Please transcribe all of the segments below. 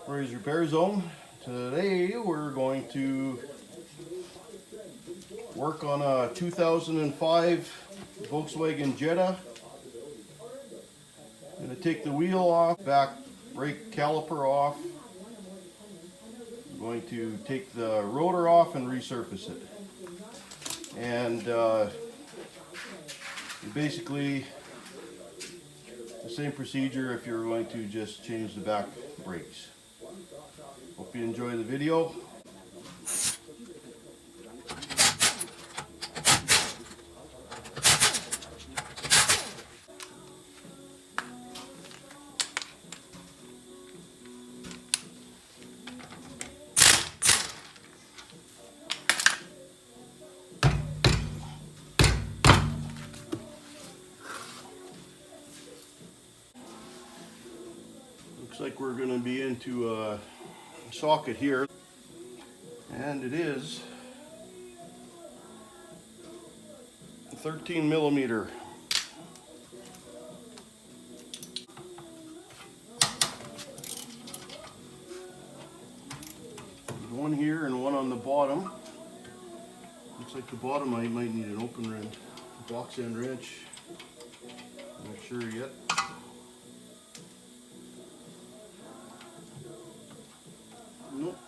Rotor's Repair Zone. Today we're going to work on a 2005 Volkswagen Jetta. I'm going to take the wheel off, back brake caliper off. I'm going to take the rotor off and resurface it. And basically the same procedure if you're going to just change the back brakes. Hope you enjoy the video. Looks like we're going to be into a socket here, and it is 13 millimeter. There's one here and one on the bottom. Looks like the bottom I might need an open wrench, box end wrench. I'm not sure yet. Nope.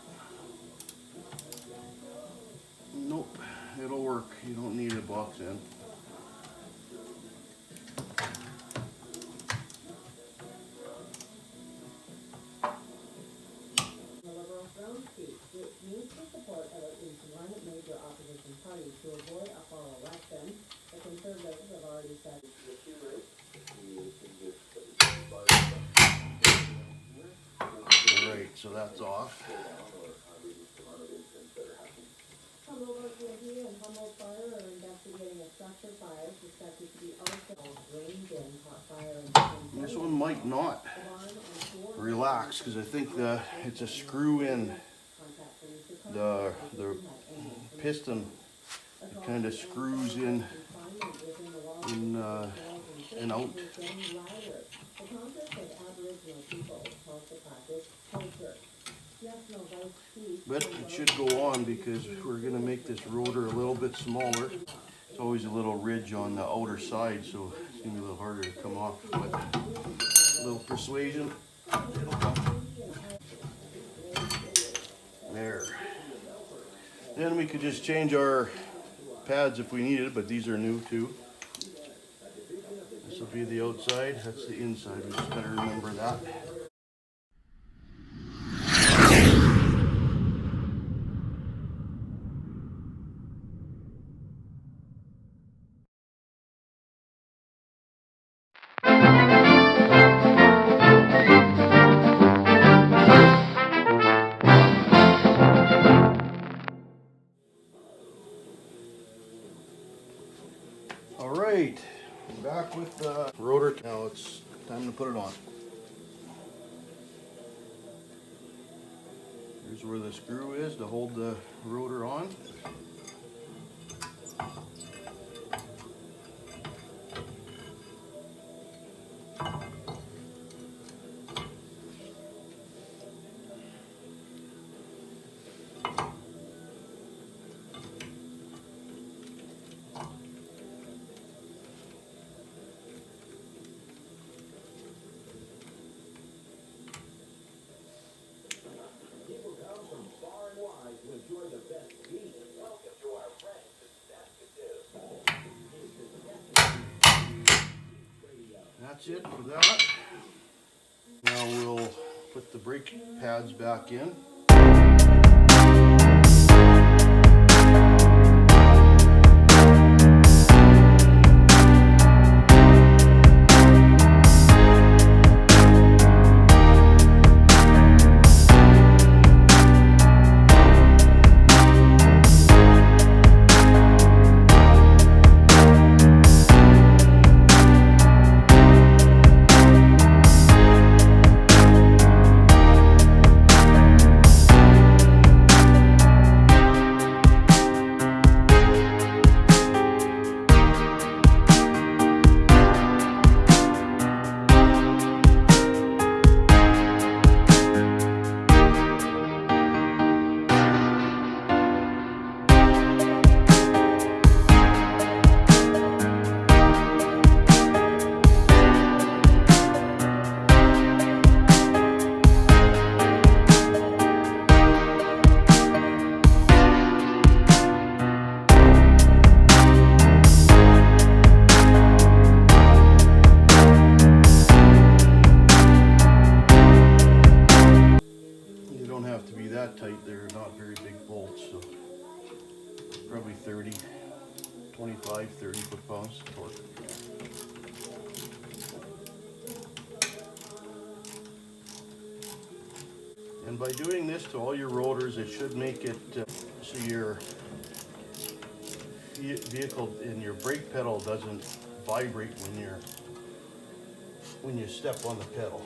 Nope. It'll work. You don't need a box end. Alright, so that's off. This one might not relax because I think it's a screw in the piston. It kind of screws in and out. But it should go on because we're going to make this rotor a little bit smaller. It's always a little ridge on the outer side, so it's going to be a little harder to come off. But a little persuasion, it'll come. There. Then we could just change our pads if we needed, but these are new too. This will be the outside, that's the inside. We just got to remember that. Alright, back with the rotor. Now it's time to put it on. Here's where the screw is to hold the rotor on. That's it for that. Now we'll put the brake pads back in. that tight. They're not very big bolts, so probably 25, 30 foot-pounds torque. And by doing this to all your rotors, it should make it so your vehicle and your brake pedal doesn't vibrate when you step on the pedal.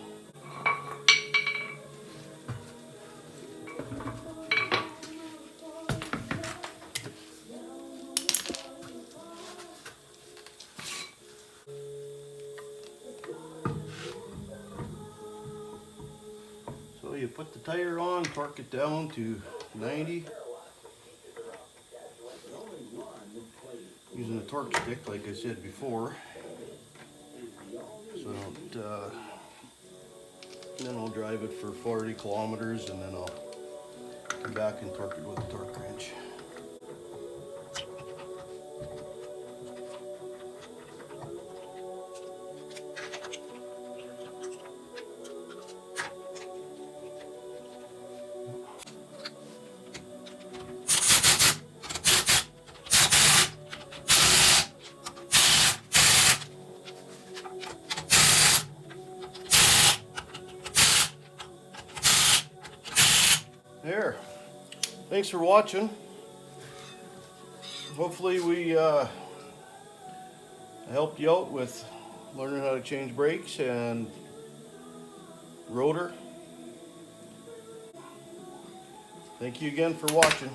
So you put the tire on, torque it down to 90. Using a torque stick, like I said before. So then I'll drive it for 40 kilometers and then I'll come back and torque it with a torque wrench. There. Thanks for watching. Hopefully we helped you out with learning how to change brakes and rotor. Thank you again for watching.